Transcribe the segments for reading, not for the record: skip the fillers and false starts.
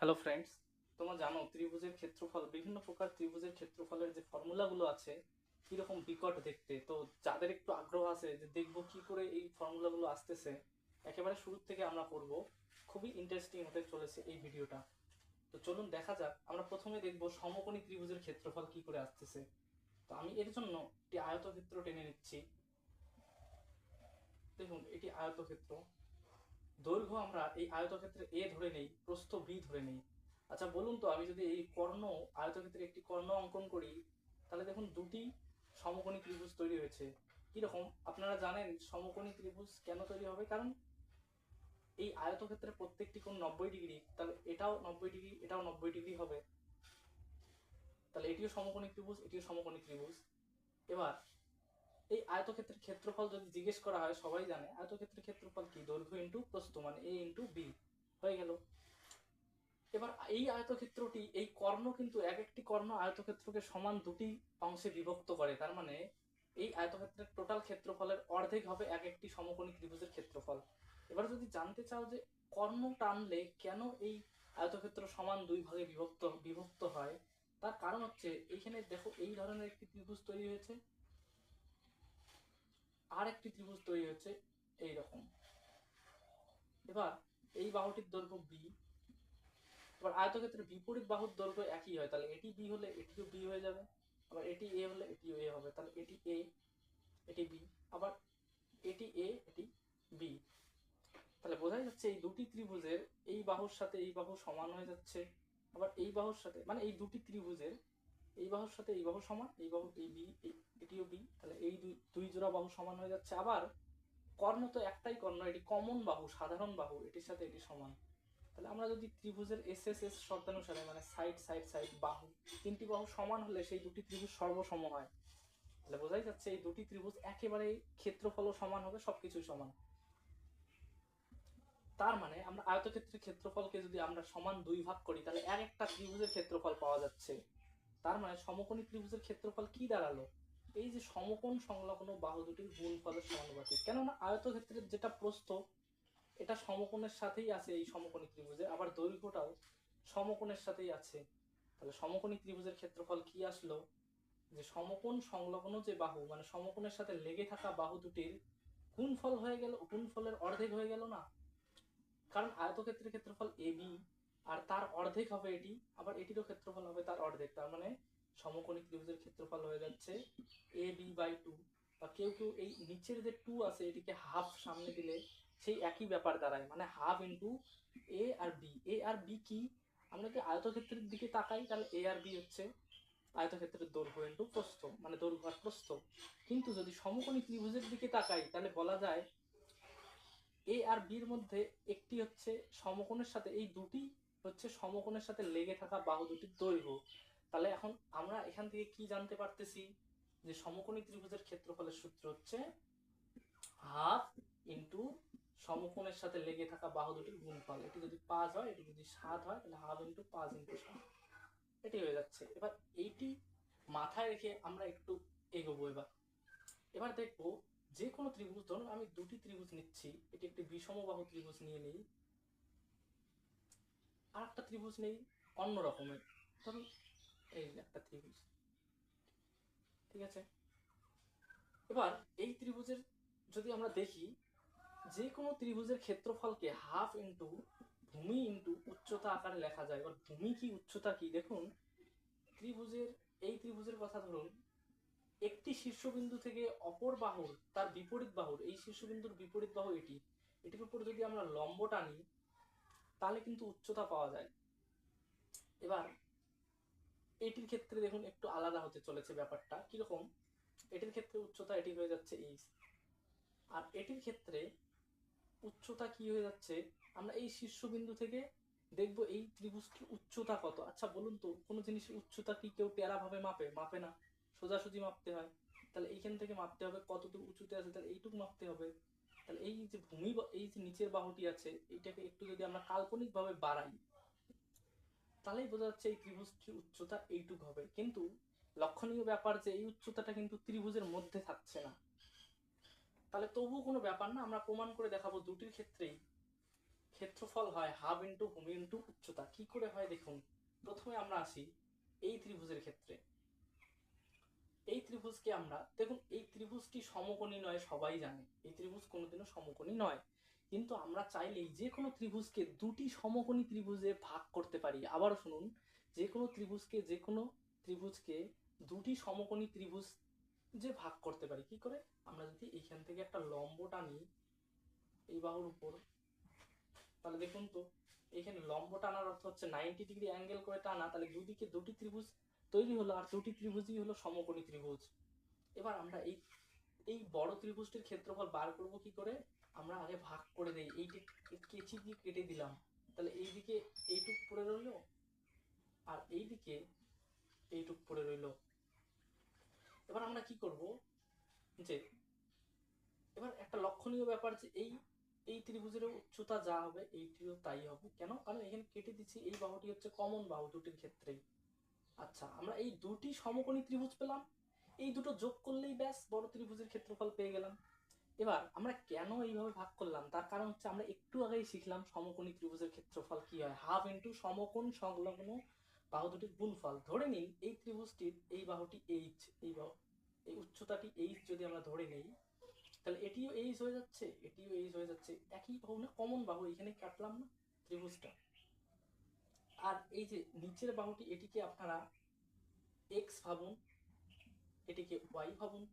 Hello friends, তোমরা জানো ত্রিভুজের ক্ষেত্রফল, বিভিন্ন প্রকার ত্রিভুজের ক্ষেত্রফলের যে ফর্মুলাগুলো আছে কিরকম বিকট দেখতে। তো যাদের একটু আগ্রহ আছে যে দেখবো কি করে এই ফর্মুলাগুলো আসতেছে, একেবারে শুরু থেকে আমরা করব। খুবই ইন্টারেস্টিং হতে চলেছে এই ভিডিওটা। তো চলুন দেখা যাক। আমরা প্রথমে দেখবো সমকোণী ত্রিভুজের ক্ষেত্রফল কি করে আসতেছে। তো আমি এর জন্য একটি আয়তক্ষেত্র টেনে নিচ্ছি। দেখুন, এটি আয়তক্ষেত্র। দৈর্ঘ্য আমরা এই আয়তক্ষেত্রে এ ধরে নেই, প্রস্থ বি ধরে নেই। আচ্ছা বলুন তো, আমি যদি এই কর্ণ, আয়তক্ষেত্রে একটি কর্ণ অঙ্কন করি, তাহলে দেখুন দুটি সমকোণী ত্রিভুজ তৈরি হয়েছে। কিরকম আপনারা জানেন সমকোণী ত্রিভুজ কেন তৈরি হবে? কারণ এই আয়তক্ষেত্রের প্রত্যেকটি কোণ 90 ডিগ্রি, তাহলে এটাও 90 ডিগ্রি, এটাও 90 ডিগ্রি হবে। তাহলে এটিও সমকোণী ত্রিভুজ, এটিও সমকোণী ত্রিভুজ। এবার এই আয়তক্ষেত্রের ক্ষেত্রফল যদি জিজ্ঞেস করা হয়, সবাই জানে আয়তক্ষেত্রের ক্ষেত্রফল কি, দৈর্ঘ্য ইন্টু প্রস্থ, মানে এ ইন্টু বি হয়ে গেল। এবার এই আয়তক্ষেত্রটি, এই কর্ণ কিন্তু এক একটি কর্ণ আয়তক্ষেত্রকে সমান দুটি অংশে বিভক্ত করে। তার মানে এই আয়তক্ষেত্রের টোটাল ক্ষেত্রফলের অর্ধেক হবে এক একটি সমকোণী ত্রিভুজের ক্ষেত্রফল। এবার যদি জানতে চাও যে কর্ণ টানলে কেন এই আয়তক্ষেত্র সমান দুই ভাগে বিভক্ত বিভক্ত হয়, তার কারণ হচ্ছে এইখানে দেখো এই ধরনের একটি ত্রিভুজ তৈরি হয়েছে, আর একটি ত্রিভুজ তৈরি হচ্ছে এই রকম। এবার এই বাহুটির দৈর্ঘ্য বি। এবার আয়তক্ষেত্রের বিপরীত বাহুর দৈর্ঘ্য একই হয়, তাহলে এটি বি হলে এটিও বি হয়ে যাবে। আবার এটি এ হলে এটিও এ হবে, তাহলে এটি এ, এটি বি। আবার এটি এ, এটি বি। তাহলে বোঝাই যাচ্ছে এই দুটি ত্রিভুজের এই বাহুর সাথে এই বাহু সমান হয়ে যাচ্ছে। আবার এই বাহুর সাথে, মানে এই দুটি ত্রিভুজের এই বাহুর সাথে এই বাহু সমান, এই বাহু এই বি, এটিও বি, তাহলে এই দুই দুই জোড়া বাহু সমান হয়ে যাচ্ছে। আবার কর্ণ তো একটাই কর্ণ, এটি কমন বাহু, সাধারণ বাহু, এটির সাথে এটি সমান। তাহলে আমরা যদি ত্রিভুজের এস এস এস শর্তানুসারে, মানে সাইড সাইড সাইড বাহু, তিনটি বাহু সমান হলে সেই দুটি ত্রিভুজ সর্বসম হয়। তাহলে বোঝাই যাচ্ছে এই দুটি ত্রিভুজ একেবারে ক্ষেত্রফলও সমান হবে, সবকিছুই সমান। তার মানে আমরা আয়তক্ষেত্রের ক্ষেত্রফলকে যদি আমরা সমান দুই ভাগ করি, তাহলে এক একটা ত্রিভুজের ক্ষেত্রফল পাওয়া যাচ্ছে। তার মানে সমকোণী ত্রিভুজের ক্ষেত্রফল কি দাঁড়ালো? এই যে সমকোণ সংলগ্ন বাহু দুটির গুণফলের সমানুপাতিক। কেননা আয়তক্ষেত্রের যেটা প্রস্থ, এটা সমকোণের সাথেই আছে এই সমকোণী ত্রিভুজে, আবার দৈর্ঘ্যটাও সমকোণের সাথেই আছে। তাহলে সমকোণী ত্রিভুজের ক্ষেত্রফল কি আসলো? যে সমকোণ সংলগ্ন যে বাহু, মানে সমকোণের সাথে লেগে থাকা বাহু দুটির গুণফল হয়ে গেল, গুণফলের অর্ধেক হয়ে গেল না? কারণ আয়তক্ষেত্রের ক্ষেত্রফল এ বি, আর তার অর্ধেক হবে এটি, আবার এটিরও ক্ষেত্রফল হবে তার অর্ধেক। তার মানে সমকোণী ত্রিভুজের ক্ষেত্রফল হয়ে যাচ্ছে এ বি বাই টু। বা কেউ কেউ এই নিচের যে টু আছে এটিকে হাফ সামনে দিলে সেই একই ব্যাপার দাঁড়ায়, মানে হাফ ইন্টু এ আর বি। এ আর বি কি? আমরা যদি আয়তক্ষেত্রের দিকে তাকাই, তাহলে এ আর বি হচ্ছে আয়তক্ষেত্রের দৈর্ঘ্য ইন্টু প্রস্থ, মানে দৈর্ঘ্য আর প্রস্থ। কিন্তু যদি সমকোণী ত্রিভুজের দিকে তাকাই, তাহলে বলা যায় এ আর বির মধ্যে একটি হচ্ছে সমকোণের সাথে, এই দুটি হচ্ছে সমকোণের সাথে লেগে থাকা বাহু দুটির দৈর্ঘ্য। তাহলে এখন আমরা এখান থেকে কি জানতে পারতেছি? যে সমকোণী ত্রিভুজের ক্ষেত্রফলের সূত্র হচ্ছে হাফ ইন্টু সমকোণের সাথে লেগে থাকা বাহু দুটির গুণফল। এটি যদি 5 হয়, এটি যদি 7 হয়, তাহলে হাফ ইন্টু 5 ইন্টু 7, এটি হয়ে যাচ্ছে। এবার এইটি মাথায় রেখে আমরা একটু এগোবো। এবার এবার দেখবো যে কোনো ত্রিভুজ, ধরুন আমি দুটি ত্রিভুজ নিচ্ছি, এটি একটি বিষমবাহু ত্রিভুজ নিয়ে নেই, আর একটা ত্রিভুজ নেই অন্য রকমের, ধরুন এই একটা ত্রিভুজ, ঠিক আছে। এবার এই ত্রিভুজের যদি আমরা দেখি, যে কোনো ত্রিভুজের ক্ষেত্রফলকে হাফ ইন্টু ভূমি ইন্টু উচ্চতা আকারে লেখা যায়। এবার ভূমি কি উচ্চতা কি, দেখুন ত্রিভুজের, এই ত্রিভুজের কথা ধরুন, একটি শীর্ষবিন্দু থেকে অপর বাহুর, তার বিপরীত বাহুর, এই শীর্ষবিন্দুর বিপরীত বাহু এটি, এটির উপর যদি আমরা লম্ব টানি, তাহলে কিন্তু উচ্চতা পাওয়া যায়। এবার এটির ক্ষেত্রে দেখুন একটু আলাদা হতে চলেছে ব্যাপারটা। কিরকম? এটির ক্ষেত্রে উচ্চতা এটি হয়ে যাচ্ছে এইচ, আর এটির ক্ষেত্রে উচ্চতা কি হয়ে যাচ্ছে? আমরা এই শীর্ষবিন্দু থেকে দেখবো এই ত্রিভুজটির উচ্চতা কত। আচ্ছা বলুন তো, কোনো জিনিসের উচ্চতা কি কেউ টেরা ভাবে মাপে? মাপে না, সোজাসুজি মাপতে হয়। তাহলে এইখান থেকে মাপতে হবে কতটুকু উঁচুতে আছে, তাহলে এইটুকু মাপতে হবে। তাহলে এই যে ভূমি, এই যে নিচের বাহুটি আছে, এইটাকে একটু যদি আমরা কাল্পনিক ভাবে বাড়াই, তাহলেই বোঝা যাচ্ছে এই ত্রিভুজটির উচ্চতা এইটুকু হবে। কিন্তু লক্ষণীয় ব্যাপার যে এই উচ্চতাটা কিন্তু ত্রিভুজের মধ্যে থাকছে না। তাহলে তবুও কোনো ব্যাপার না, আমরা প্রমাণ করে দেখাবো দুটির ক্ষেত্রেই ক্ষেত্রফল হয় হাফ ইন্টু ভূমি ইন্টু উচ্চতা। কি করে হয় দেখুন, প্রথমে আমরা আসি এই ত্রিভুজের ক্ষেত্রে। এই ত্রিভুজকে আমরা দেখুন, এই ত্রিভুজটি সমকোণী নয়, সবাই জানে এই ত্রিভুজ কোনোদিনও সমকোণী নয়, কিন্তু আমরা চাইলেই যে কোনো ত্রিভুজকে দুটি সমকোণী ত্রিভুজে ভাগ করতে পারি। আবারও শুনুন, যে কোনো ত্রিভুজকে দুটি সমকোণী ত্রিভুজ যে ভাগ করতে পারি। কি করে? আমরা যদি এইখান থেকে একটা লম্ব টানি এই বাহুর উপর, তাহলে দেখুন তো এখানে লম্ব টানার অর্থ হচ্ছে 90 ডিগ্রি অ্যাঙ্গেল করে টানা, তাহলে দুদিকে দুটি ত্রিভুজ তৈরি হলো, আর দুটি ত্রিভুজই হলো সমকোণী ত্রিভুজ। এবার আমরা এই বড় ত্রিভুজটির ক্ষেত্রফল বার করব কি করে? আমরা আগে ভাগ করে দেই, এইটি কেচি দিয়ে কেটে দিলাম, তাহলে এইদিকে এইটুক পড়ে রইল আর এইদিকে এইটুক পড়ে রইল। এবার আমরা কি করব, যে এবার একটা লক্ষণীয় ব্যাপার যে এই ত্রিভুজের উচ্চতা যা হবে এইটিও তাই হবে। কেন? কারণ এখানে কেটে দিচ্ছি, এই বাহুটি হচ্ছে কমন বাহু দুটির ক্ষেত্রেই। আচ্ছা, আমরা এই দুটি সমকোণী ত্রিভুজ পেলাম, এই দুটো যোগ করলেই ব্যাস বড় ত্রিভুজের ক্ষেত্রফল পেয়ে গেলাম। এবার আমরা কেন এইভাবে ভাগ করলাম, তার কারণ হচ্ছে আমরা একটু আগেই শিখলাম সমকোণী ত্রিভুজের ক্ষেত্রফল কি হয়, হাফ ইন্টু সমকোণ সংলগ্ন বাহু দুটির গুণফল। ধরে নিন এই ত্রিভুজটির এই বাহুটি এইচ, এই উচ্চতাটি এইচ যদি আমরা ধরে নেই, তাহলে এটিও এইচ হয়ে যাচ্ছে, এটিও এইচ হয়ে যাচ্ছে, একই বাহু না, কমন বাহু, এখানে কাটলাম না ত্রিভুজটা। আর এই যে নিচের বাহুটি, এটিকে আপনারা এক্স ভাবুন, এটিকে ওয়াই ভাবুন।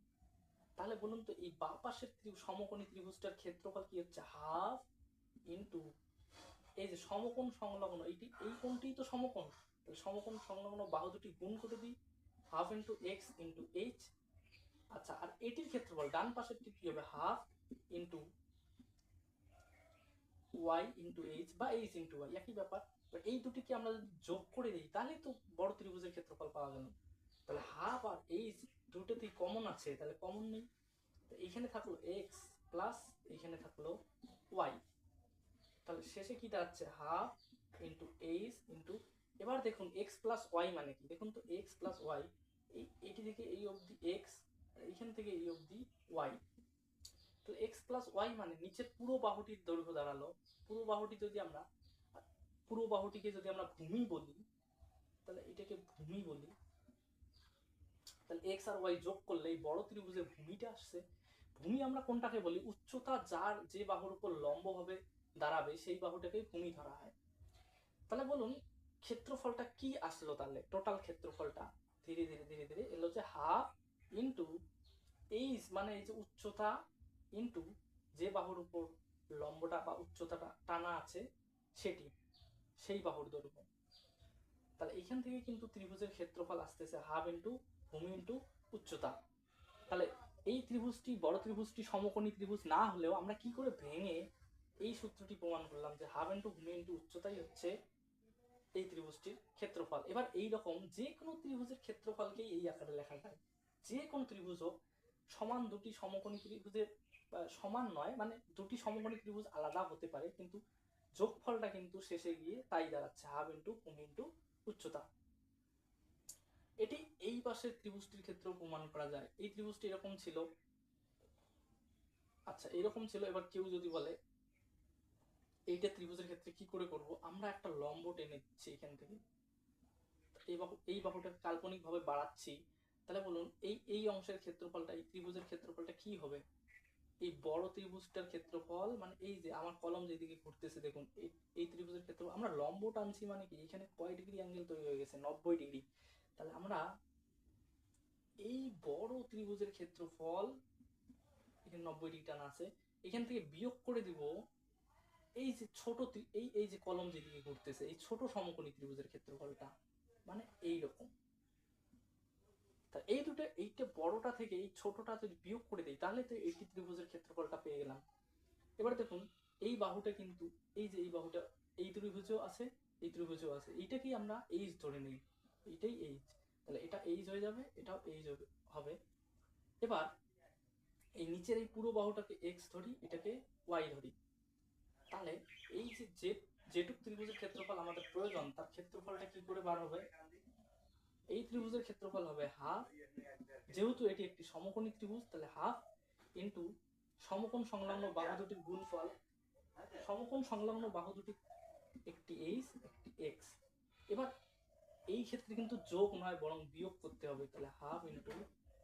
তাহলে বলুন তো এই বাম পাশের সমকোণী ত্রিভুজটার ক্ষেত্রফল কি হচ্ছে? হাফ ইন্টু এই যে সমকোণ সংলগ্ন, এই কোণটিই তো সমকোণ, তাহলে সমকোণ সংলগ্ন বাহু দুটি গুণ করে দিই, half into x into h. আচ্ছা, আর এটির ক্ষেত্রফল ডান পাশেরটি কি হবে? Half into y into h বা এইচ ইন্টু ওয়াই, একই ব্যাপার। এই দুটিকে আমরা যদি যোগ করে দিই তাহলে তো বড় ত্রিভুজের ক্ষেত্রফল পাওয়া গেল। তাহলে হাফ আর এইচ দুটোতেই কমন আছে, তাহলে কমন নেই, এইখানে থাকলো এক্স প্লাস এইখানে থাকলো ওয়াই, তাহলে শেষে কি দাঁড়াচ্ছে? হাফ ইন্টু এইচ ইন্টু, এবার দেখুন এক্স প্লাস ওয়াই মানে কি, দেখুন তো এক্স প্লাস ওয়াই, এইটি থেকে এই অবধি এক্স, এইখান থেকে এই অবধি ওয়াই, তাহলে এক্স প্লাস ওয়াই মানে নিচের পুরো বাহুটির দৈর্ঘ্য দাঁড়ালো। পুরো বাহুটিকে যদি আমরা ভূমি বলি, তাহলে এটাকে ভূমি বলি, তাহলে এক্স আর ওয়াই যোগ করলে এই বড় ত্রিভুজের ভূমিটা আসছে। ভূমি আমরা কোনটাকে বলি? উচ্চতা যার যে বাহুর উপর লম্বভাবে দাঁড়াবে সেই বাহুটাকেই ভূমি ধরা হয়। তাহলে বলুন ক্ষেত্রফলটা কি আসলো? তাহলে টোটাল ক্ষেত্রফলটা ধীরে ধীরে ধীরে ধীরে এলো যে হাফ ইন্টু এইচ মানে এই যে উচ্চতা ইন্টু যে বাহুর উপর লম্বটা বা উচ্চতাটা টানা আছে সেটি, সেই বাহুর দৈর্ঘ্য। তাহলে এখান থেকে কিন্তু ত্রিভুজের ক্ষেত্রফল আসতেছে হাফ ইন্টু ভূমি ইন্টু উচ্চতা। তাহলে এই ত্রিভুজটি, বড় ত্রিভুজটি সমকোণী ত্রিভুজ না হলেও আমরা কি করে ভেঙে এই সূত্রটি প্রমাণ করলাম যে হাফ ইন্টু ভূমি ইন্টু উচ্চতাই হচ্ছে এই ত্রিভুজটির ক্ষেত্রফল। এবার এই রকম যে কোনো ত্রিভুজের ক্ষেত্রফলকেই এই আকারে লেখা যায়। যে কোনো ত্রিভুজ হোক, সমান দুটি সমকোণী ত্রিভুজের সমান নয়, মানে দুটি সমকোণী ত্রিভুজ আলাদা হতে পারে, কিন্তু যোগফলটা কিন্তু শেষে গিয়ে তাই দাঁড়াচ্ছে, হাফ ইন্টু ভূমি ইন্টু উচ্চতা। এটি এই পাশের ত্রিভুজটির ক্ষেত্রেও প্রমাণ করা যায়। এই ত্রিভুজটি এরকম ছিল, আচ্ছা এরকম ছিল। এবার কেউ যদি বলে এইটা ত্রিভুজের ক্ষেত্রে কি করে করব, আমরা একটা লম্ব টেনে দিচ্ছি এখান থেকে, এই বাহুটাকে কাল্পনিক ভাবে বাড়াচ্ছি, তাহলে বলুন এই অংশের ক্ষেত্রফলটা, এই ত্রিভুজের ক্ষেত্রফলটা কি হবে? এই বড় ত্রিভুজটার ক্ষেত্রফল মানে এই যে আমার কলম যেদিকে ঘুরতেছে দেখুন, এই ত্রিভুজের ক্ষেত্রফল, আমরা লম্ব টানছি মানে কি, এখানে কয় ডিগ্রি অ্যাঙ্গেল তৈরি হয়ে গেছে? 90 ডিগ্রি। তাহলে আমরা এই বড় ত্রিভুজের ক্ষেত্রফল, এখানে 90 ডিগ্রি টানা আছে, এখান থেকে বিয়োগ করে দিব এই যে ছোট এই যে কলম যেদিকে ঘুরতেছে এই ছোট সমকোণী ত্রিভুজের ক্ষেত্রফলটা, মানে এইরকম। তা এই দুটো, এইটা বড়টা থেকে এই ছোটটা যদি বিয়োগ করে দেই তাহলে তো এই ত্রিভুজের ক্ষেত্রফলটা পেয়ে গেলাম। এবার দেখুন এই বাহুটা কিন্তু, এই যে এই বাহুটা এই ত্রিভুজেও আছে, এই ত্রিভুজেও আছে, এইটাকেই আমরা এইচ ধরে নিই, এইটাই এইচ, তাহলে এটা এইচ হয়ে যাবে, এটাও এইচ হবে। এবার এই নিচের এই পুরো বাহুটাকে এক্স ধরি, এটাকে ওয়াই ধরি, তাহলে এই যে যেটুক ত্রিভুজের ক্ষেত্রফল আমাদের প্রয়োজন তার ক্ষেত্রফলটা কি করে বার হবে? এই ত্রিভুজের ক্ষেত্রফল হবে হাফ, যেহেতু এটি একটি সমকোণী ত্রিভুজ তাহলে হাফ ইন্টু সমকোণ সংলগ্ন বাহু দুটির গুণফল, সমকোণ সংলগ্ন বাহু দুটি একটি এইচ একটি এক্স, এই ক্ষেত্রে কিন্তু যোগ নয় বরং বিয়োগ করতে হবে। তাহলে হাফ ইন্টু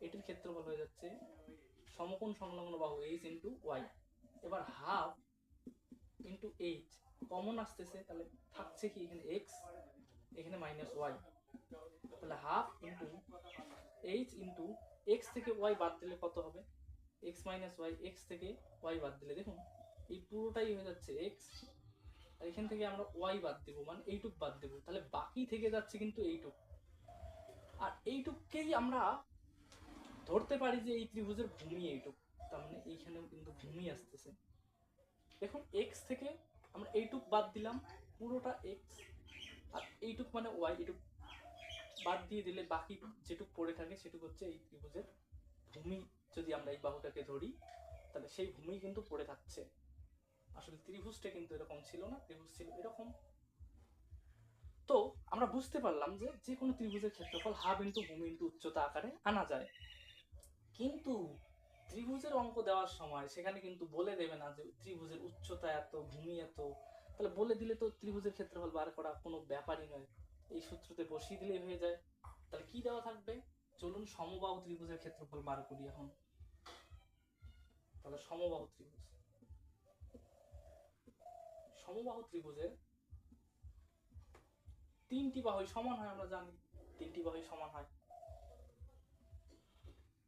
এটির ক্ষেত্রফল হয়ে যাচ্ছে সমকোণ সংলগ্ন বাহু এইচ ইন্টু ওয়াই। এবার হাফ ইন্টু এইচ কমন আসতেছে, তাহলে থাকছে কি এখানে এক্স, এখানে মাইনাস ওয়াই। তাহলে half into H into x থেকে ওয়াই বাদ দিলে কত হবে, এক্স মাইনাস ওয়াই। এক্স থেকে ওয়াই বাদ দিলে দেখুন এই পুরোটাই হয়ে যাচ্ছে এক্স, আর এখান থেকে আমরা ওয়াই বাদ দেবো, মানে এইটুক বাদ দেবো। তাহলে বাকি থেকে যাচ্ছে কিন্তু এইটুক, আর এইটুককেই আমরা ধরতে পারি যে এই ত্রিভুজের ভূমি এইটুক। তার মানে এইখানেও কিন্তু ভূমি আসতেছে। দেখুন এক্স থেকে আমরা এইটুক বাদ দিলাম, পুরোটা এক্স, আর এইটুক মানে ওয়াই, এইটুক বাদ দিয়ে দিলে বাকি যেটুক পড়ে থাকে সেটুক হচ্ছে এই ত্রিভুজের ভূমি। যদি আমরা এই বাহুটাকে ধরি তাহলে সেই ভূমি কিন্তু পড়ে থাকছে। আসলে ত্রিভুজটা কিন্তু এরকম ছিল না, ত্রিভুজ ছিল এরকম। তো আমরা বুঝতে পারলাম যে যে কোনো ত্রিভুজের ক্ষেত্রফল হাফ ইন্টু ভূমি ইন্টু উচ্চতা আকারে আনা যায়। কিন্তু ত্রিভুজের অঙ্ক দেওয়ার সময় সেখানে কিন্তু বলে দেবে না যে ত্রিভুজের উচ্চতা এত, ভূমি এত। তাহলে বলে দিলে তো ত্রিভুজের ক্ষেত্রফল বার করা কোনো ব্যাপারই নয়, এই সূত্রতে বসিয়ে দিলেই হয়ে যায়। তাহলে কি দেওয়া থাকবে, চলুন সমবাহু ত্রিভুজের ক্ষেত্রফল বার করি এখন। তাহলে সমবাহু ত্রিভুজের তিনটি বাহুই সমান হয়, আমরা জানি তিনটি বাহুই সমান হয়।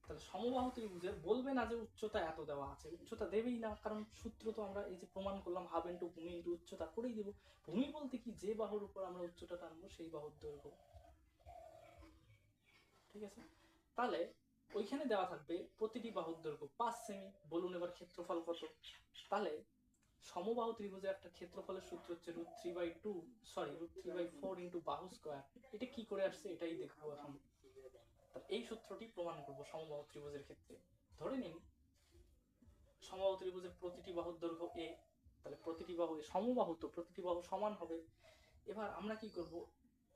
তাহলে সমবাহু ত্রিভুজের বলবে না যে উচ্চতা এত দেওয়া আছে, উচ্চতা দেবেই না, কারণ সূত্র তো আমরা এই যে প্রমাণ করলাম হাফ ইন্টু ভূমি ইন্টু উচ্চতা করেই দেবো। ভূমি বলতে কি, যে বাহুর উপর আমরা উচ্চতা টানবো সেই বাহুর দৈর্ঘ্য। ঠিক আছে, তাহলে ওইখানে দেওয়া থাকবে প্রতিটি বাহুর দৈর্ঘ্য 5 সেমি। বলুন এবার ক্ষেত্রফল কত। তাহলে সমবাহু ত্রিভুজের একটা ক্ষেত্রফলের সূত্র হচ্ছে √3/4 ইন্টু বাহু স্কয়ার। এটা কি করে আসছে এটাই দেখবো এখন। এই সূত্রটি প্রমাণ করব সমবাহু ত্রিভুজের ক্ষেত্রে। ধরে নিন সমবাহু ত্রিভুজের প্রতিটি বাহুর দৈর্ঘ্য a, তাহলে প্রতিটি বাহু সমবাহু, তো প্রতিটি বাহু সমান হবে। এবার আমরা কি করব,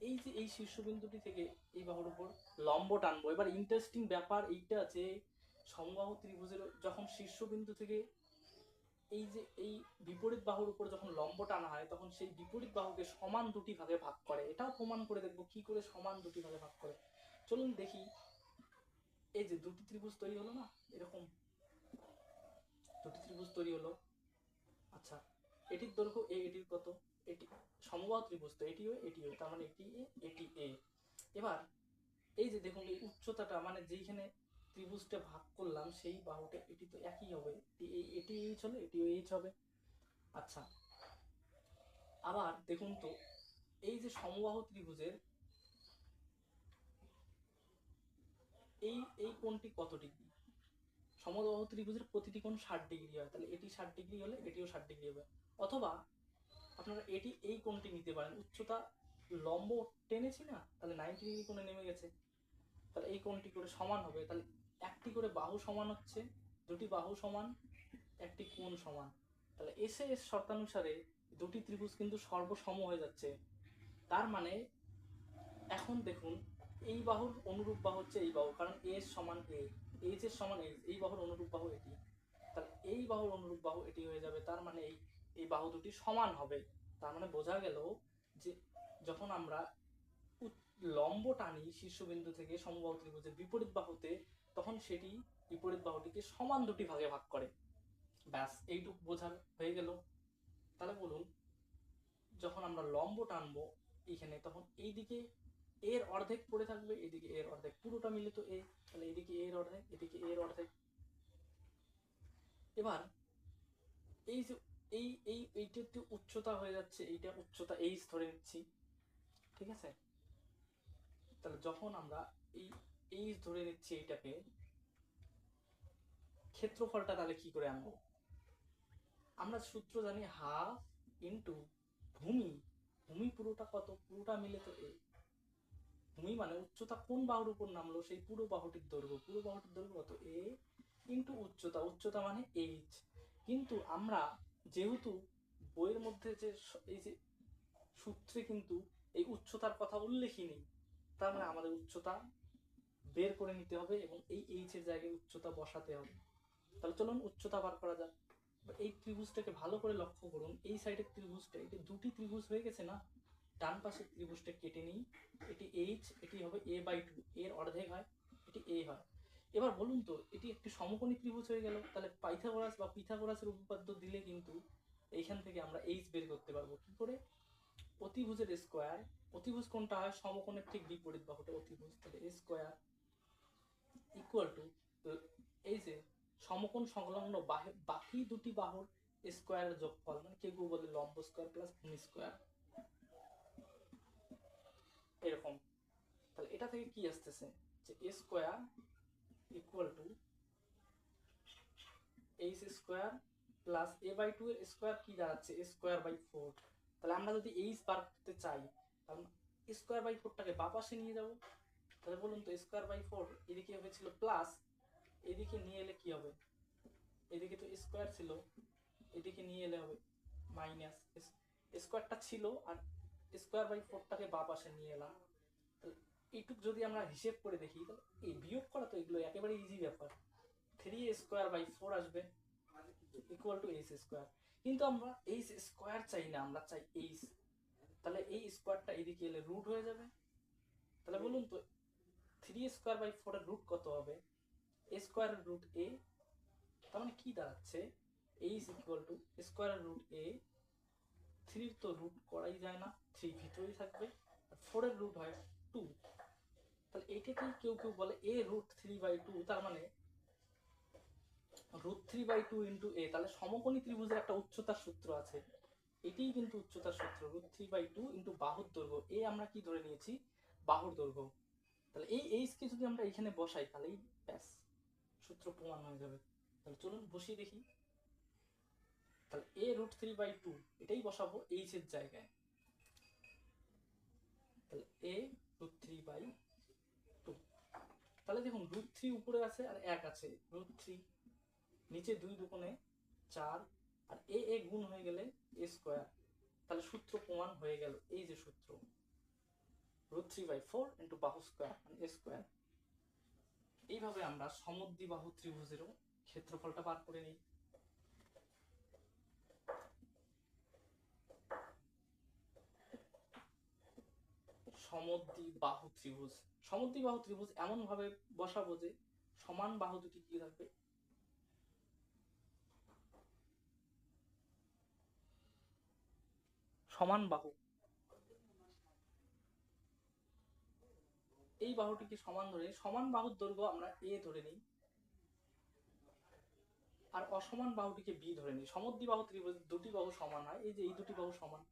এই যে এই শীর্ষবিন্দুটি থেকে এই বাহুর উপর লম্ব টানবো। এবার ইন্টারেস্টিং ব্যাপার এইটা যে সমবাহু ত্রিভুজের যখন শীর্ষবিন্দু থেকে এই যে এই বিপরীত বাহুর উপর যখন লম্ব টানা হয় তখন সেই বিপরীত বাহুকে সমান দুটি ভাগে ভাগ করে। এটাও প্রমাণ করে দেখবো কি করে সমান দুটি ভাগে ভাগ করে। চলুন দেখি। এই যে দুটি ত্রিভুজ তৈরি হলো না, এরকম দুটি ত্রিভুজ তৈরি হলো। আচ্ছা, এটির দৈর্ঘ্য এ, এটির কত, এটি সমবাহু ত্রিভুজ তো এটিও এটিও, তার মানে এটি এ এটি এ। এবার এই যে দেখুন এই উচ্চতাটা মানে যেইখানে ত্রিভুজটা ভাগ করলাম সেই বাহুটা এটি তো একই হবে, এটি এইচ হলে এটিও এইচ হবে। আচ্ছা, আবার দেখুন তো এই যে সমবাহু ত্রিভুজের এই এই কোণটি কত ডিগ্রি। সমবাহু ত্রিভুজের প্রতিটি কোণ 60 ডিগ্রি হয়, তাহলে এটি 60 ডিগ্রি হলে এটিও 60 ডিগ্রি হবে। অথবা আপনারা এটি এই কোণটি নিতে পারেন, উচ্চতা লম্ব টেনেছি না, তাহলে 90 ডিগ্রি কোণে নেমে গেছে, তাহলে এই কোণটি করে সমান হবে। তাহলে একটি করে বাহু সমান হচ্ছে, দুটি বাহু সমান, একটি কোণ সমান। তাহলে এস শর্তানুসারে দুটি ত্রিভুজ কিন্তু সর্বসম হয়ে যাচ্ছে। তার মানে এখন দেখুন এই বাহুর অনুরূপ বাহু হচ্ছে এই বাহু, কারণ এ সমান এ, এইচ এর সমান এইচ, এই বাহুর অনুরূপ বাহু এটি, তাহলে এই বাহুর অনুরূপ বাহু এটি হয়ে যাবে। তার মানে এই বাহু দুটি সমান হবে। তার মানে বোঝা গেল যে যখন আমরা লম্ব টানি শীর্ষবিন্দু থেকে সমবাহু ত্রিভুজের বিপরীত বাহুতে, তখন সেটি বিপরীত বাহুটিকে সমান দুটি ভাগে ভাগ করে। ব্যাস এইটুক বোঝার হয়ে গেল। তাহলে বলুন যখন আমরা লম্ব টানবো এইখানে, তখন এইদিকে এর অর্ধেক পড়ে থাকবে, এদিকে এর অর্ধেক, পুরোটা মিলে তো এ, তাহলে এদিকে এর অর্ধেক, এদিকে এর অর্ধেক। এবার এই যে এইটা একটু উচ্চতা হয়ে যাচ্ছে, এইটা উচ্চতা এইচ ধরে নিচ্ছি, ঠিক আছে। তাহলে যখন আমরা এই এইচ ধরে নিচ্ছি এইটাকে, ক্ষেত্রফলটা তাহলে কি করে আনবো। আমরা সূত্র জানি হাফ ইন্টু ভূমি, ভূমি পুরোটা কত, পুরোটা মিলে তো এ। ভূমি মানে উচ্চতা কোন বাহুর উপর নামলো সেই পুরো বাহুটির দৈর্ঘ্য, পুরো বাহুটির দৈর্ঘ্য কত এ ইন্টু উচ্চতা, উচ্চতা মানে এইচ। কিন্তু আমরা যেহেতু বইয়ের মধ্যে যে এই যে সূত্রে কিন্তু এই উচ্চতার কথা উল্লেখই নেই, তার মানে আমাদের উচ্চতা বের করে নিতে হবে এবং এই এইচ এর জায়গায় উচ্চতা বসাতে হবে। তাহলে চলুন উচ্চতা বার করা যাক। এই ত্রিভুজটাকে ভালো করে লক্ষ্য করুন, এই সাইডের ত্রিভুজটা, এটা দুটি ত্রিভুজ হয়ে গেছে না, ডান পাশের ত্রিভুজটা কেটে নিই, এটি এইচ, এটি হবে a/2, এর অর্ধেক হয়, এটি a হয়। এবার বলুন তো এটি একটি সমকোণী ত্রিভুজ হয়ে গেল। তাহলে পাইথাগোরাস বা পিথাগোরাসের উপপাদ্য দিলে কিন্তু এইখান থেকে আমরা এইচ বের করতে পারবো। কি করে? অতিভুজের স্কোয়ার, অতিভুজ কোনটা হয়? সমকোণের ঠিক বিপরীত বাহুটা অতিভুজ। তাহলে a স্কোয়ার ইকুয়াল টু এই যে সমকোণ সংলগ্ন বাকি দুটি বাহুর স্কোয়ারের যোগফল, মানে কেউ কেউ বলে লম্ব স্কোয়ার প্লাস ভূমি স্কোয়ার, এরকম। তাহলে এটা থেকে কি আসতেছে যে a square equal to h square plus a/2 এর স্কোয়ার কি দাঁড়াচ্ছে? a square by 4। তাহলে আমরা যদি এইচ বার করতে চাই তাহলে স্কোয়ার বাই 4টাকে বাঁ পাশে নিয়ে যাব। তাহলে বলুন তো স্কোয়ার বাই 4 এদিকে হয়েছিল প্লাস, এদিকে নিয়ে এলে কি হবে? এদিকে তো স্কোয়ার ছিল, এদিকে নিয়ে এলে হবে মাইনাস। স্কোয়ারটা ছিল আর স্কোয়ার বাই 4টাকে বাঁ পাশে নিয়ে এলাম। এইটুক যদি আমরা হিসেব করে দেখি তাহলে এই বিয়োগ করা তো এগুলো একেবারে ইজি ব্যাপার। 3a² / 4 আসবে ইকুয়াল টু এইচ স্কোয়ার। কিন্তু আমরা এইচ স্কোয়ার চাই না, আমরা চাই এইচ। তাহলে এই স্কোয়ারটা এদিকে এলে রুট হয়ে যাবে। তাহলে বলুন তো 3a² / 4 এর রুট কত হবে? a স্কোয়ারের রুট a। তার মানে কি দাঁড়াচ্ছে? এইচ ইকুয়াল টু স্কোয়ারের রুট a। 3 তো রুট করাই যায় না, 3 ভিতরেই থাকবে, আর 4 এর রুট হয় 2। তাহলে এইটাকেই কেউ কেউ বলে a√3/2। তার মানে √3/2 ইন্টু a। তাহলে সমকোণী ত্রিভুজের একটা উচ্চতার সূত্র আছে, এটিই কিন্তু উচ্চতার সূত্র, √3/2 ইন্টু বাহুর দৈর্ঘ্য। এ আমরা কি ধরে নিয়েছি? বাহুর দৈর্ঘ্য। তাহলে এই এইচ কে যদি আমরা এখানে বসাই তাহলেই ব্যাস সূত্র প্রমাণ হয়ে যাবে। তাহলে চলুন বসিয়ে দেখি। তাহলে a√3/2 এটাই বসাবো এইচ এর জায়গায়। তাহলে a√3/2। তাহলে দেখুন √3 উপরে আছে আর 1 আছে, √3 নিচে 2 দুগুণে 4, আর a গুণ হয়ে গেলে a স্কোয়ার। তাহলে সূত্র প্রমাণ হয়ে গেল। এই যে সূত্র √3/4 ইন্টু বাহু স্কোয়ার মানে a স্কোয়ার। এইভাবে আমরা সমদ্বিবাহু ত্রিভুজেরও ক্ষেত্রফলটা বার করে নিই। সমদ্বিবাহু ত্রিভুজ, সমদ্বিবাহু ত্রিভুজ এমন ভাবে বসাবো যে সমান বাহু দুটি কি থাকবে? সমান বাহু। এই বাহুটিকে সমান ধরে সমান বাহুর দৈর্ঘ্য আমরা a ধরে নিই, আর অসমান বাহুটিকে b ধরে নিই। সমদ্বিবাহু ত্রিভুজ দুটি বাহু সমান হয়, এই যে এই দুটি বাহু সমান।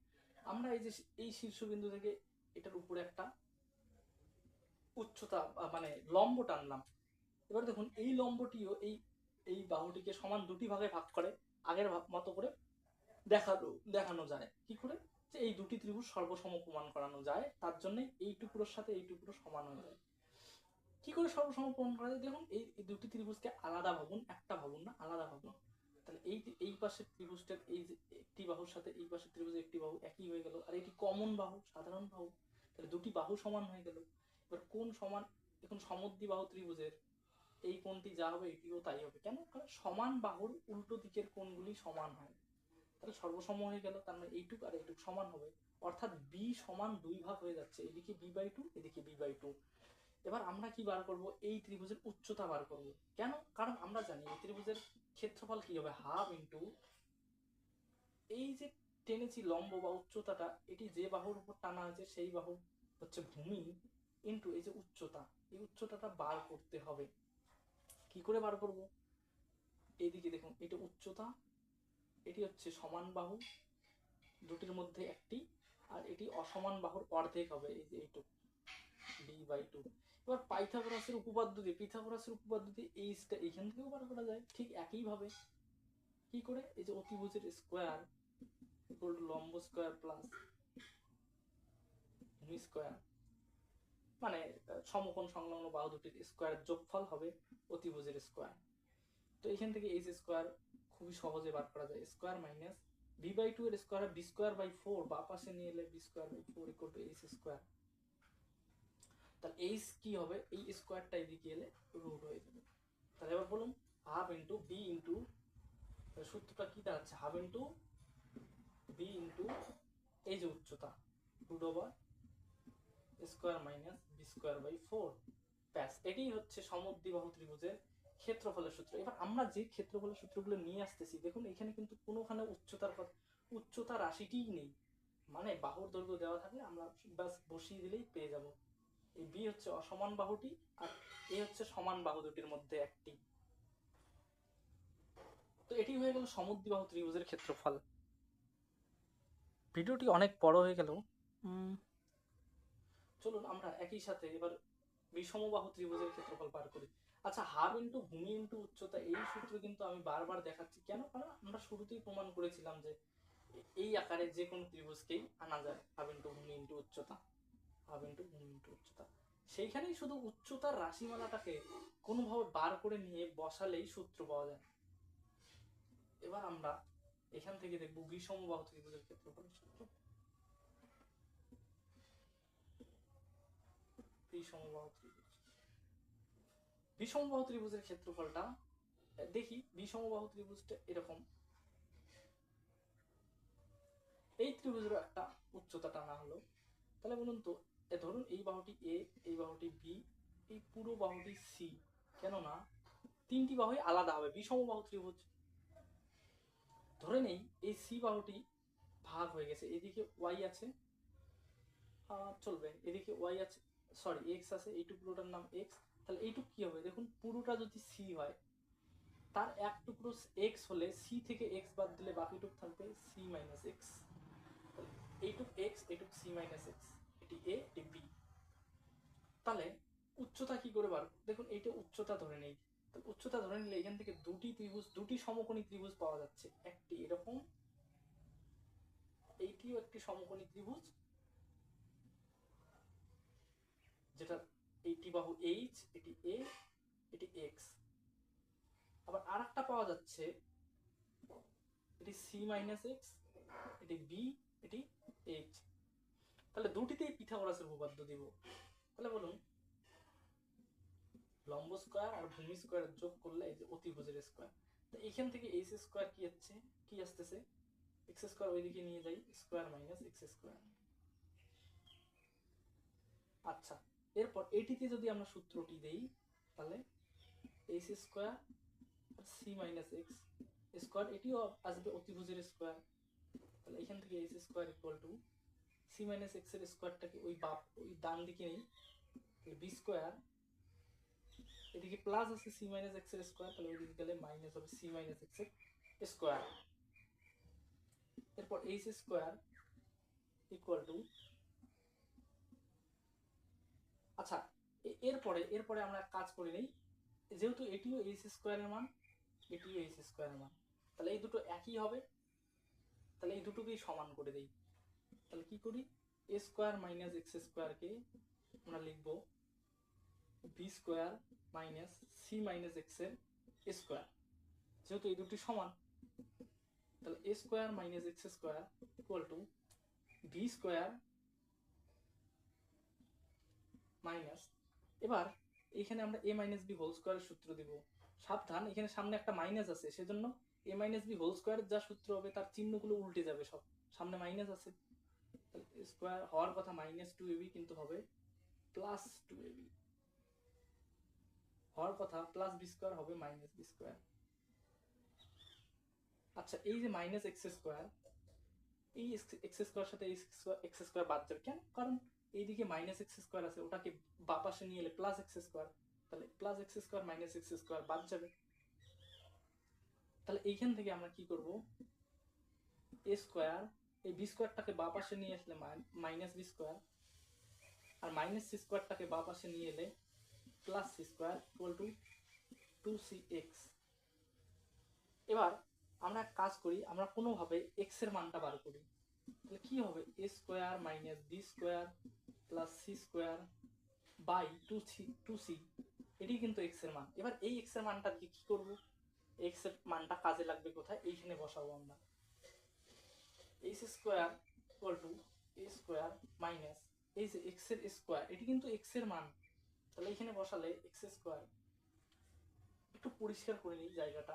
আমরা এই যে এই শীর্ষবিন্দু থেকে এটার উপরে একটা উচ্চতা মানে লম্ব টানলাম। এবার দেখুন এই লম্বটিও এই এই বাহুটিকে সমান দুটি ভাগে ভাগ করে আগের মতো করে দেখানো যায়। কি করে? যে এই দুটি ত্রিভুজ সর্বসম প্রমাণ করানো যায়, তার জন্য এই টুকরোর সাথে এই টুকরো সমান হয়ে যায়। কি করে সর্বসম প্রমাণ করা যায়? দেখুন এই দুটি ত্রিভুজকে আলাদা ভাবুন, একটা ভাবুন না, আলাদা ভাবুন। তাহলে এই পাশের ত্রিভুজটার এই যে একটি বাহুর সাথে এই পাশের ত্রিভুজের একটি বাহু একই হয়ে গেল, আর এটি কমন বাহু, সাধারণ বাহু। তাহলে দুটি বাহু সমান হয়ে গেল। এবার কোন সমান? এখন সমদ্বিবাহু ত্রিভুজের এই কোণটি যা হবে এটিও তাই হবে। কেন? কারণ সমান বাহুর উল্টো দিকের কোণগুলি সমান হয়। তাহলে সর্বসম হয়ে গেল। তার মানে এইটুক আর এইটুক সমান হবে, অর্থাৎ বি সমান 2 ভাগ হয়ে যাচ্ছে, এদিকে b/2 এদিকে b/2। এবার আমরা কি বার করব? এই ত্রিভুজের উচ্চতা বার করব। কেন? কারণ আমরা জানি এই ত্রিভুজের ক্ষেত্রফল কি হবে? হাফ ইন্টু এই যে টেনেছি লম্ব বা উচ্চতাটা, এটি যে বাহুর উপর টানা আছে সেই বাহু হচ্ছে ভূমি, ইন্টু এই যে উচ্চতা, এই উচ্চতাটা বার করতে হবে। কি করে বার করব? এইদিকে দেখুন এটা উচ্চতা, এটি হচ্ছে সমান বাহু দুটির মধ্যে একটি, আর এটি অসমান বাহুর অর্ধেক হবে, এই যে এইটুকু b/2। এবার পাইথাগোরাসের উপপাদ্য দিয়ে এইচটা এখান থেকেও বার করা যায় ঠিক একই ভাবে। কি করে? এই যে অতিভুজের স্কোয়ার ইকুয়াল টু লম্ব স্কোয়ার প্লাস ভূমি স্কোয়ার, মানে সমকোণ সংলগ্ন বাহু দুটির স্কোয়ার যোগফল হবে অতিভুজের স্কোয়ার। তো এখান থেকে এইচ স্কোয়ার খুবই সহজে বার করা যায়। স্কোয়ার মাইনাস b/2 এর স্কোয়ার b²/4 বা পাশে নিয়ে এলে b²/4 equal to h square. তাহলে এইচ কি হবে? এই স্কোয়ারটা এদিকে এলে রুট হয়ে যাবে। তাহলে এবার বলুন হাফ ইন্টু বি ইন্টু, সূত্রটা কি দাঁড়াচ্ছে? হাফ ইন্টু বি ইন্টু এই যে উচ্চতা root over square minus B square by 4। ব্যাস, এটাই হচ্ছে সমদ্বিবাহু ত্রিভুজের ক্ষেত্রফলের সূত্র। এবার আমরা যে ক্ষেত্রফলের সূত্রগুলো নিয়ে আসতেছি, দেখুন এখানে কিন্তু কোনোখানে উচ্চতা রাশিটিই নেই, মানে বাহুর দৈর্ঘ্য দেওয়া থাকলে আমরা ব্যাস বসিয়ে দিলেই পেয়ে যাব। এই বি হচ্ছে অসমান বাহুটি, আর এ হচ্ছে সমান বাহু দুটির মধ্যে একটি। তো এটি হয়ে গেল সমদ্বিবাহু ত্রিভুজের ক্ষেত্রফল। ভিডিওটি অনেক বড় হয়ে গেল, চলুন আমরা একই সাথে এবার বিষমবাহু ত্রিভুজের ক্ষেত্রফল পার করি। আচ্ছা, হাফ ইন্টু ভূমি ইন্টু উচ্চতা, এই সূত্র কিন্তু আমি বারবার দেখাচ্ছি কেন, কারণ আমরা শুরুতেই প্রমাণ করেছিলাম যে এই আকারে যে কোনো ত্রিভুজকেই আনা যায় হাফ ইন্টু ভূমি ইন্টু উচ্চতা, হাফ ইন্টু ভূমি ইন্টু উচ্চতা। সেইখানেই শুধু উচ্চতার রাশিমালাটাকে কোনোভাবে বার করে নিয়ে বসালেই সূত্র পাওয়া যায়। এবার আমরা এখান থেকে দেখব বিষমবাহু ত্রিভুজের ক্ষেত্রফলের সূত্র। বিষমবাহু ত্রিভুজের ক্ষেত্রফলটা দেখি। বিষমবাহু ত্রিভুজটা এরকম, এই ত্রিভুজের একটা উচ্চতা টানা হলো, তাহলে বলুন তো, ধরুন এই বাহুটি এ, এই বাহুটি বি, এই পুরো বাহুটি সি, কেননা তিনটি বাহুই আলাদা হবে বিষমবাহু ত্রিভুজ। ধরে নেই এই সি বাহুটি ভাগ হয়ে গেছে, এদিকে ওয়াই আছে, চলবে, এদিকে ওয়াই আছে, সরি এক্স আছে, এইটুকু পুরোটার নাম এক্স। তাহলে এইটুকু কি হবে, দেখুন পুরোটা যদি সি হয়, তার এক টুকরো এক্স হলে সি থেকে এক্স বাদ দিলে বাকিটুকু থাকবে সি মাইনাস এক্স। এইটুক এক্স, এইটুক সি মাইনাস এক্স, এটি এ, এটি বি। তাহলে উচ্চতা কি করে বার, দেখুন এইটা উচ্চতা ধরে নেই। উচ্চতা ধরে নিলে এখান থেকে দুটি সমকোণী ত্রিভুজ পাওয়া যাচ্ছে, একটি এরকম, এইটিও একটি সমকোণী ত্রিভুজ, যেটা এইটি বাহু এইচ, এটি এ, এটি এক্স। আবার আরেকটা পাওয়া যাচ্ছে, এটি সি মাইনাস এক্স, এটি বি, এটি এইচ। তাহলে দুটিতেই পিথাগোরাসের উপপাদ্য দিব। তাহলে বলুন, লম্ব স্কয়ার আর ভূমি স্কয়ার যোগ করলে এই যে অতিভুজের স্কয়ার, তো এখান থেকে এইচ স্কয়ার কি আসতেছে, এক্স স্কয়ার ওইদিকে নিয়ে যাই, স্কয়ার মাইনাস এক্স স্কয়ার। আচ্ছা, এরপর এটিতে যদি আমরা সূত্রটি দেই, তাহলে এইচ স্কয়ার আর সি মাইনাস এক্স স্কয়ার, এটিও আসবে অতিভুজের স্কয়ার। তাহলে এখান থেকে h square equal to c minus x এর স্কয়ারটাকে ওই ডান দিকে নেই, বি স্কয়ার, এদিকে প্লাস আছে সি মাইনাস এক্স এর স্কয়ার, তাহলে ওইদিকে গেলে মাইনাস হবে সি মাইনাস এক্স এর স্কয়ার। এরপর এইচ স্কয়ার ইকুয়াল টু, আচ্ছা এরপরে আমরা কাজ করে নেই, যেহেতু এটিও এইচ স্কয়ারের মান, এটিও এইচ স্কয়ারের মান, তাহলে এই দুটো একই হবে, তাহলে এই দুটোকেই সমান করে দেই। তাহলে কি করি, এ স্কয়ার মাইনাস এক্স স্কয়ারকে আমরা লিখব B square minus C minus x এর স্কয়ার, যেহেতু এই দুটি সমান। তাহলে A square minus x square equal to B square minus, এবার এখানে আমরা এ মাইনাস বি হোল স্কয়ারের সূত্র দিব। সাবধান, এখানে সামনে একটা মাইনাস আছে, সেজন্য এ মাইনাস বি হোল স্কয়ারের যা সূত্র হবে তার চিহ্নগুলো উল্টে যাবে সব, সামনে মাইনাস আছে, স্কয়ার হওয়ার কথা মাইনাস টু এবি, কিন্তু হবে প্লাস টু এবি, হওয়ার কথা প্লাস বি স্কয়ার হবে মাইনাস বি স্কয়ার। আচ্ছা, এই যে মাইনাস এক্স স্কয়ার, এই এক্স স্কয়ার সাথে এক্স স্কয়ার বাদ যাবে কেন, কারণ এইদিকে মাইনাস এক্স স্কয়ার আছে, ওটাকে বাঁ পাশে নিয়ে এলে প্লাস এক্স স্কয়ার, তাহলে plus x square minus x square বাদ যাবে। তাহলে এইখান থেকে আমরা কি করব, এ স্কয়ার, এই বি স্কয়ারটাকে বাঁ পাশে নিয়ে আসলে মাইনাস বি স্কয়ার, আর মাইনাস সি স্কয়ারটাকে বাঁ পাশে নিয়ে এলে plus C square equal to 2cx। এবার আমরা এক কাজ করি, আমরা কোনোভাবে এক্স এর মানটা বার করি, তাহলে কি হবে, A square minus B square plus C square by 2c, এটি কিন্তু এক্স এর মান। এবার এই এক্স এর মানটা দিয়ে কি করব, এক্স এর মানটা কাজে লাগবে কোথায়, এইখানে বসাবো আমরা, H square equal to A square minus এই যে এক্স এর স্কয়ার, এটি কিন্তু এক্স এর মান, তাহলে এখানে বসালে এক্স স্কয়ার, একটু পরিষ্কার করে নিই জায়গাটা,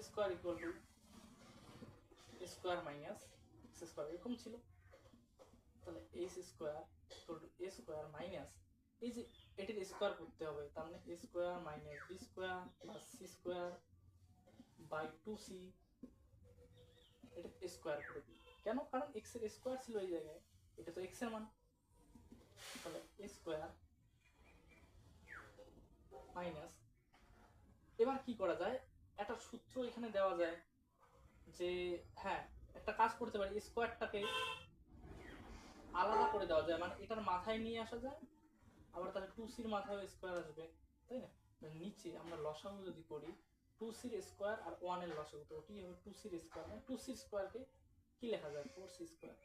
square equal to square minus X square এরকম ছিল। তাহলে S square equal to A square minus এই যে এটির স্কোয়ার করতে হবে, তার মানে A square minus B square plus C square by 2c, এটা স্কোয়ার করে দিই। কেন? কারণ এক্স এর স্কোয়ার ছিল এই জায়গায়, এটা তো এক্স এর মান। তাহলে এ স্কোয়ার মাইনাস, এবার কি করা যায়, একটা সূত্র এখানে দেওয়া যায় যে হ্যাঁ একটা কাজ করতে পারি, স্কোয়ারটাকে আলাদা করে দেওয়া যায়, মানে এটার মাথায় নিয়ে আসা যায়, আবার তাহলে 2c-র মাথায় স্কোয়ার আসবে, তাই না? নিচে আমরা লসাগু যদি করি 2c-র স্কোয়ার আর 1-এর লসাগু, তো ওটি হবে 2c-র স্কোয়ার, মানে 2c-র স্কোয়ারকে কি লেখা যায় 4c স্কোয়ার।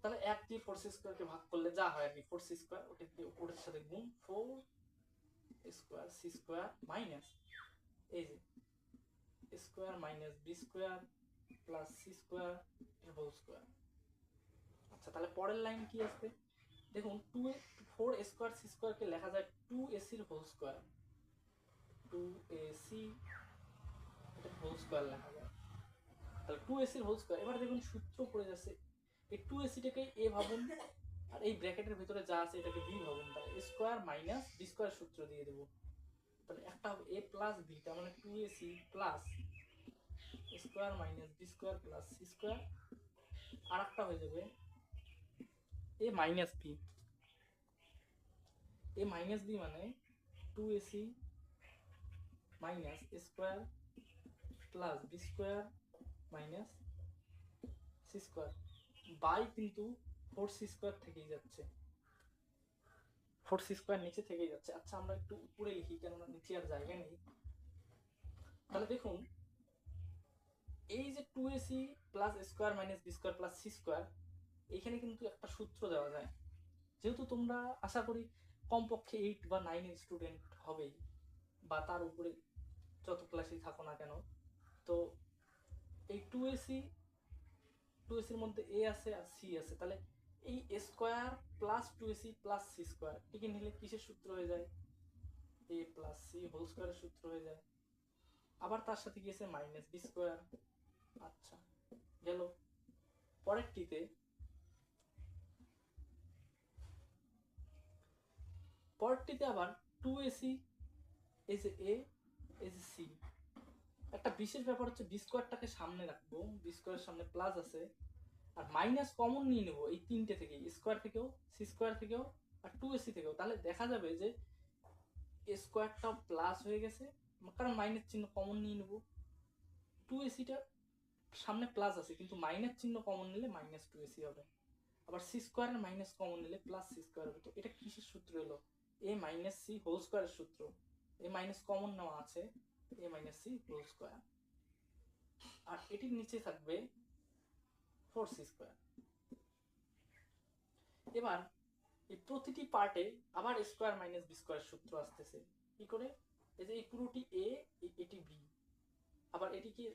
তাহলে 1 দিয়ে 4c স্কোয়ারকে ভাগ করলে যা হয় আর কি 4c স্কোয়ার, ওটাকে উপরের সাথে গুণ 4 স্কোয়ার c স্কোয়ার মাইনাস এই যে square minus B square plus C square এর হোল স্কোয়ার। আচ্ছা তাহলে পরের লাইন কি আসবে দেখুন, 4 স্কোয়ার সি স্কোয়ারকে লেখা যায় 2ac-র হোল স্কোয়ার, 2ac এটা হোল স্কোয়ার লেখা যায়। তাহলে 2ac-র হোল স্কোয়ার, এবার দেখুন সূত্র পড়ে যাচ্ছে, এই 2ac-টাকে a ভাবুন আর এই ব্র্যাকেটের ভিতরে যা আছে এটাকে b ভাবুন, তাহলে a square minus b square সূত্র দিয়ে দেব। তাহলে একটা হবে a প্লাস b, তার মানে 2ac plus square minus B square plus C square, আর একটা হয়ে যাবে a minus b, a minus b মানে 2ac minus square plus B square minus C square by কিন্তু 4c স্কোয়ার থেকেই যাচ্ছে, 4c স্কোয়ার নিচে থেকেই যাচ্ছে। আচ্ছা আমরা একটু উপরে লিখি, কেননা নিচে আর জায়গা নেই। তাহলে দেখুন এই যে 2ac plus square minus B square plus C square, এখানে কিন্তু একটা সূত্র দেওয়া যায়, যেহেতু তোমরা আশা করি কমপক্ষে 8 বা 9-এর স্টুডেন্ট হবেই, বা তার উপরে যত ক্লাসেই থাকো না কেন, তো এই 2ac-র মধ্যে a আছে আর c আছে, তাহলে এই a square plus 2ac plus C square এটিকে নিলে কিসের সূত্র হয়ে যায়, a প্লাস সি হোল স্কোয়ারের সূত্র হয়ে যায়। আবার তার সাথে গিয়েছে মাইনাস বি স্কোয়ার। আচ্ছা গেল পরেরটিতে, পরেরটিতে আবার 2ac এই যে a এই যে c, একটা বিশেষ ব্যাপার হচ্ছে বি স্কোয়ারটাকে সামনে রাখবো, বি স্কোয়ারের সামনে প্লাস আছে আর মাইনাস কমন নিয়ে নেবো এই তিনটে থেকে, স্কোয়ার থেকেও সি স্কোয়ার থেকেও আর 2ac থেকেও, তাহলে দেখা যাবে যে স্কোয়ারটাও প্লাস হয়ে গেছে, কারণ মাইনাস চিহ্ন কমন নিয়ে নেবো, 2ac-টা সামনে প্লাস আছে কিন্তু মাইনাস চিহ্ন কমন নিলে মাইনাস 2ac হবে, আবার সি স্কোয়ারের মাইনাস কমন নিলে প্লাস সি স্কোয়ার হবে। তো এটা কিসের সূত্র এলো, এ মাইনাস সি হোল স্কোয়ারের সূত্র, এ মাইনাস কমন নেওয়া আছে এ মাইনাস সি হোল স্কোয়ার, আর এটির নিচে থাকবে 4c স্কোয়ার। এবার এই প্রতিটি পার্টে আবার স্কোয়ার মাইনাস বি স্কোয়ার সূত্র আসতেছে, কি করে, এই যে এই পুরোটি এ এটি বি, আবার এটিকে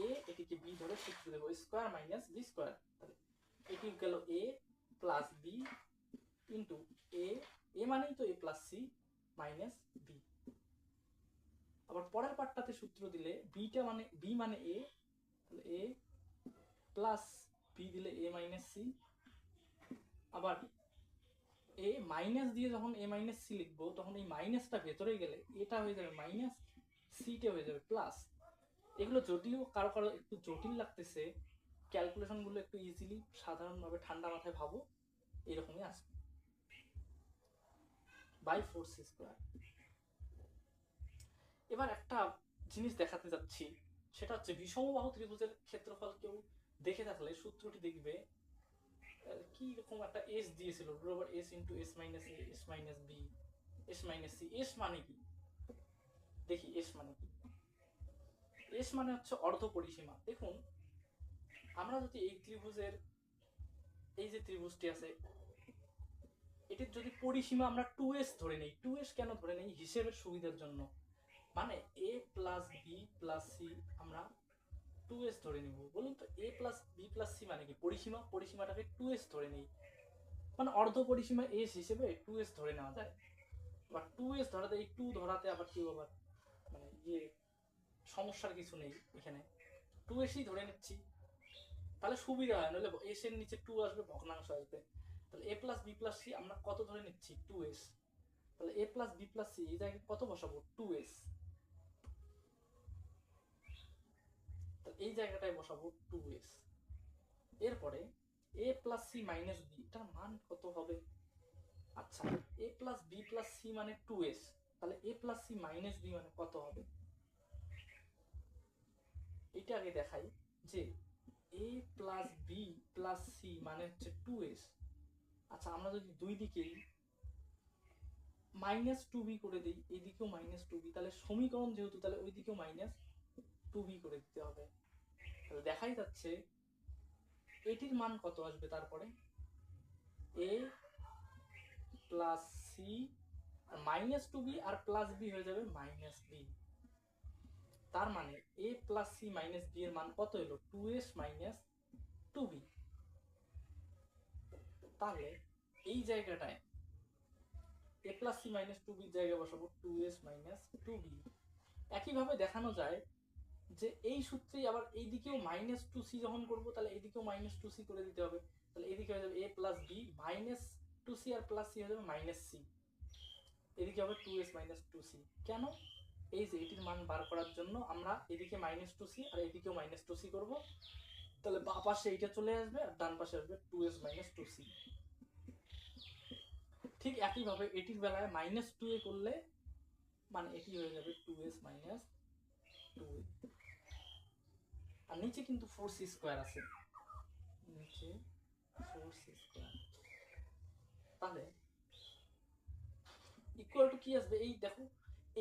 এ এটিকে বি ধরে সূত্র দেবো স্কোয়ার মাইনাস বি স্কোয়ার, তাহলে এটি গেল এ প্লাস বি ইন্টু এ, এ মানেই তো এ প্লাস সি মাইনাস বি। আবার পরের পার্টটাতে সূত্র দিলে বিটা মানে বি মানে এ, তাহলে এ প্লাস বি দিলে এ মাইনাস সি, আবার এ মাইনাস দিয়ে যখন এ মাইনাস সি লিখবো তখন এই মাইনাসটা ভেতরে গেলে এটা হয়ে যাবে মাইনাস, সিটা হয়ে যাবে প্লাস। এগুলো যদিও কারো কারো একটু জটিল লাগতেছে, ক্যালকুলেশন গুলো একটু ইজিলি সাধারণভাবে ঠান্ডা মাথায় ভাবো, এরকমই আসবে বাই 4c স্কোয়ার। এবার একটা জিনিস দেখাতে যাচ্ছি, সেটা হচ্ছে বিষমবাহু ত্রিভুজের ক্ষেত্রফল কেউ দেখে থাকলে সূত্রটি দেখবে কি রকম একটা এস দিয়েছিল, root s into S minus A S minus b s minus c. S মানে কি দেখি, এস মানে কি, এস মানে হচ্ছে অর্ধ পরিসীমা। দেখুন আমরা যদি এই ত্রিভুজের এই যে ত্রিভুজটি আছে এটির যদি পরিসীমা আমরা 2s ধরে নেই, 2s কেন ধরে নেই, হিসেবের সুবিধার জন্য, মানে a plus b plus c আমরা 2s ধরে নিব। বলুন তো a plus b plus c মানে কি, পরিসীমা, পরিসীমাটাকে 2s ধরে নেই, মানে অর্ধ পরিসীমা s হিসেবে 2s ধরে নেওয়া যায়। আবার 2s ধরাতে এই 2 ধরাতে আবার কি আবার মানে ইয়ে সমস্যার কিছু নেই, এখানে 2s ধরে নিচ্ছি, তাহলে সুবিধা হয়, নাহলে s এর নিচে 2 আসবে, ভগ্নাংশ আসবে। তাহলে a plus b plus c আমরা কত ধরে নিচ্ছি 2s, তাহলে a plus b plus c এই জায়গায় কত বসাবো 2s, তাহলে এই জায়গাটায় বসাবো 2s। এরপরে a plus c minus b এটার মান কত হবে, আচ্ছা a plus b plus c মানে 2s, তাহলে a plus c minus b মানে কত হবে, এটা আগে দেখাই যে a plus b plus c মানে হচ্ছে 2s। আচ্ছা আমরা যদি দুই দিকেই মাইনাস 2b করে দিই, এইদিকেও মাইনাস 2b, তাহলে সমীকরণ যেহেতু তাহলে ওই দিকেও মাইনাস 2b করে দিতে হবে। তাহলে দেখাই যাচ্ছে এটির মান কত আসবে, তারপরে a প্লাস সি আর মাইনাস 2b আর প্লাস b হয়ে যাবে মাইনাস b, তার মানে a plus c minus b এর মান কত হলো 2s মাইনাস 2b। তাহলে এই জায়গাটায় a plus c minus 2b এর জায়গায় বসাবো 2s মাইনাস 2b। একইভাবে দেখানো যায় যে এই সূত্রেই আবার এইদিকেও মাইনাস 2c যখন করবো তাহলে এইদিকেও মাইনাস 2c করে দিতে হবে, তাহলে এদিকে হয়ে যাবে a plus b minus 2c আর প্লাস c হয়ে যাবে মাইনাস c, এদিকে হবে 2s মাইনাস 2c। কেন, এই যে এটির মান বার করার জন্য আমরা এদিকে মাইনাস 2c আর এদিকেও মাইনাস 2c করবো, তাহলে বাঁ পাশে এইটা চলে আসবে আর ডান পাশে আসবে 2s মাইনাস 2c। ঠিক একইভাবে এটির বেলায় মাইনাস 2a করলে মানে এটি হয়ে যাবে 2s মাইনাস 2a, আর নিচে কিন্তু 4c স্কয়ার আছে, নিচে 4c স্কয়ার, তাহলে ইকুয়াল টু কি আসবে, এই দেখো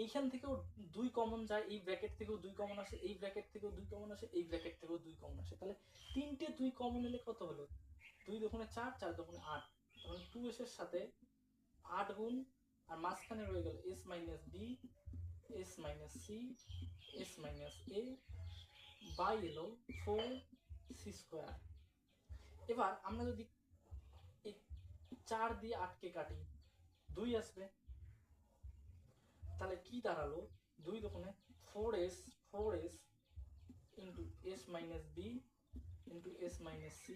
এইখান থেকেও 2 কমন যায়, এই ব্র্যাকেট থেকেও 2 কমন আসে, এই ব্র্যাকেট থেকেও 2 কমন আসে, এই ব্র্যাকেট থেকেও 2 কমন আসে, তাহলে তিনটে 2 কমন এলে কত হলো 2 দুগুণে 4, 4 দুগুণে 8, তখন 2s এর সাথে 8 গুণ আর মাঝখানে রয়ে গেল s minus b s minus c s minus a by এলো 4c স্কয়ার। এবার আমরা যদি এই 4 দিয়ে 8 কে কাটি 2 আসবে, তাহলে কি দাঁড়ালো 2 দুগুণে 4s 4s into s minus b into s minus c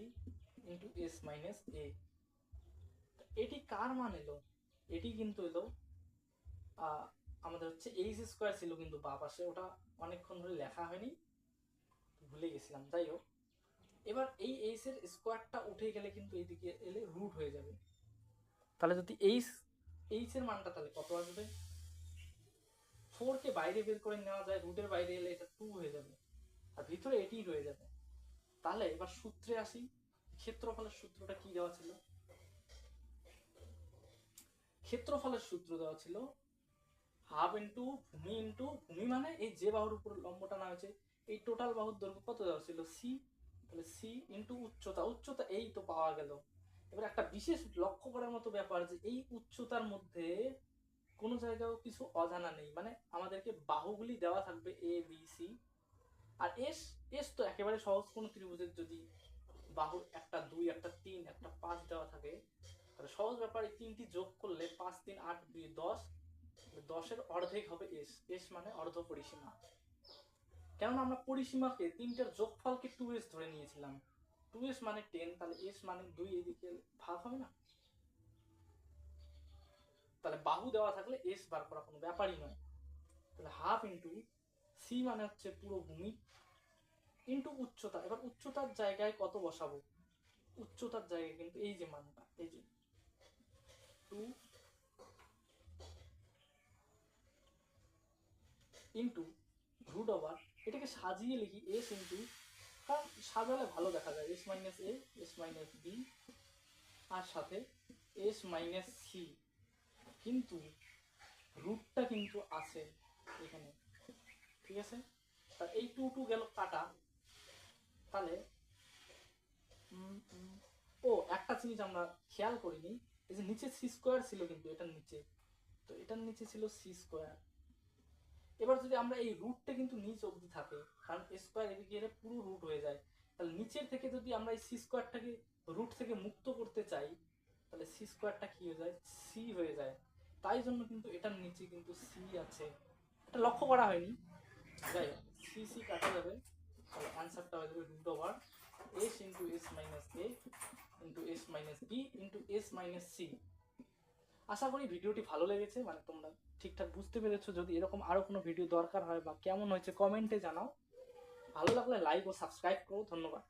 into s minus a। এটি কার মান এলো, এটি কিন্তু এলো আমাদের হচ্ছে এইচ স্কোয়ার ছিল কিন্তু বাঁ পাশে, ওটা অনেকক্ষণ ধরে লেখা হয়নি, ভুলে গেছিলাম, যাই হোক। এবার এই এইচ এর স্কোয়ারটা উঠে গেলে কিন্তু এইদিকে এলে রুট হয়ে যাবে, তাহলে যদি এইচ এর মানটা তাহলে কত আসবে, 4 কে বাইরে বের করে নেওয়া যায়, রুটের বাইরে এলে এটা 2 হয়ে যাবে আর ভিতরে এটি রয়ে যাবে। তাহলে এবার সূত্রে আসি, ক্ষেত্রফলের সূত্রটা কি দেওয়া ছিল, ক্ষেত্রফলের সূত্র দেওয়া ছিল হাফ ইন্টু ভূমি মানে এই যে বাহুর উপর লম্বটা না হয়েছে এই টোটাল বাহুর দৈর্ঘ্য কত দেওয়া ছিল সি, তাহলে সি ইন্টু উচ্চতা এই তো পাওয়া গেল। এবার একটা বিশেষ লক্ষ্য করার মতো ব্যাপার যে এই উচ্চতার মধ্যে কোনো জায়গায় কিছু অজানা নেই, মানে আমাদেরকে বাহুগুলি দেওয়া থাকবে A B C R S, S তো একেবারে সহজ, কোনো ত্রিভুজের যদি বাহুর একটা 2 একটা 3 একটা 5 দেওয়া থাকে তাহলে সহজ ব্যাপার, এই তিনটি যোগ করলে 5 3 8 2 10, 10-এর অর্ধেক হবে এস, এস মানে অর্ধ পরিসীমা। কেননা আমরা পরিসীমাকে তিনটার যোগফলকে 2s ধরে নিয়েছিলাম, 2s মানে 10, তাহলে s মানে 2 এদিকে ভাগ হবে না, তাহলে বাহু দেওয়া থাকলে s বার করা কোনো ব্যাপারই নয়। তাহলে হাফ ইন্টু সি মানে হচ্ছে পুরো ভূমি ইন্টু উচ্চতা, এবার উচ্চতার জায়গায় কত বসাবো, উচ্চতার জায়গায় কিন্তু এই যে মানটা এই যে 2 ইন্টু রুট ওভার, এটাকে সাজিয়ে লিখি এস ইন্টু, কারণ সাজালে ভালো দেখা যায়, S minus A S minus B আর সাথে এস মাইনাস সি, কিন্তু রুটটা কিন্তু আছে এখানে, ঠিক আছে, তা এই 2 গেল কাটা, তাহলে ও একটা জিনিস আমরা খেয়াল করিনি, এই যে নিচে সি স্কোয়ার ছিল কিন্তু এটার নিচে, তো এটার নিচে ছিল সি স্কোয়ার। এবার যদি আমরা এই রুটটা কিন্তু নিচ অবধি থাকে, কারণ স্কোয়ার এদিকে এলে পুরো রুট হয়ে যায়, তাহলে নিচের থেকে যদি আমরা এই সি স্কোয়ারটাকে রুট থেকে মুক্ত করতে চাই তাহলে সি স্কোয়ারটা কি হয়ে যায় সি হয়ে যায়, তাই জন্য কিন্তু এটার নিচে কিন্তু সি আছে, এটা লক্ষ্য করা হয়নি, যাই হোক সি সি কাটা যাবে, তাহলে অ্যান্সারটা হয়ে যাবে root over S into S minus A into S minus B into S minus C. আশা করি ভিডিওটি ভালো লেগেছে, মানে তোমরা ঠিকঠাক বুঝতে পেরেছো। যদি এরকম আরও কোনো ভিডিও দরকার হয় বা কেমন হয়েছে কমেন্টে জানাও। ভালো লাগলে লাইক ও সাবস্ক্রাইব করো। ধন্যবাদ।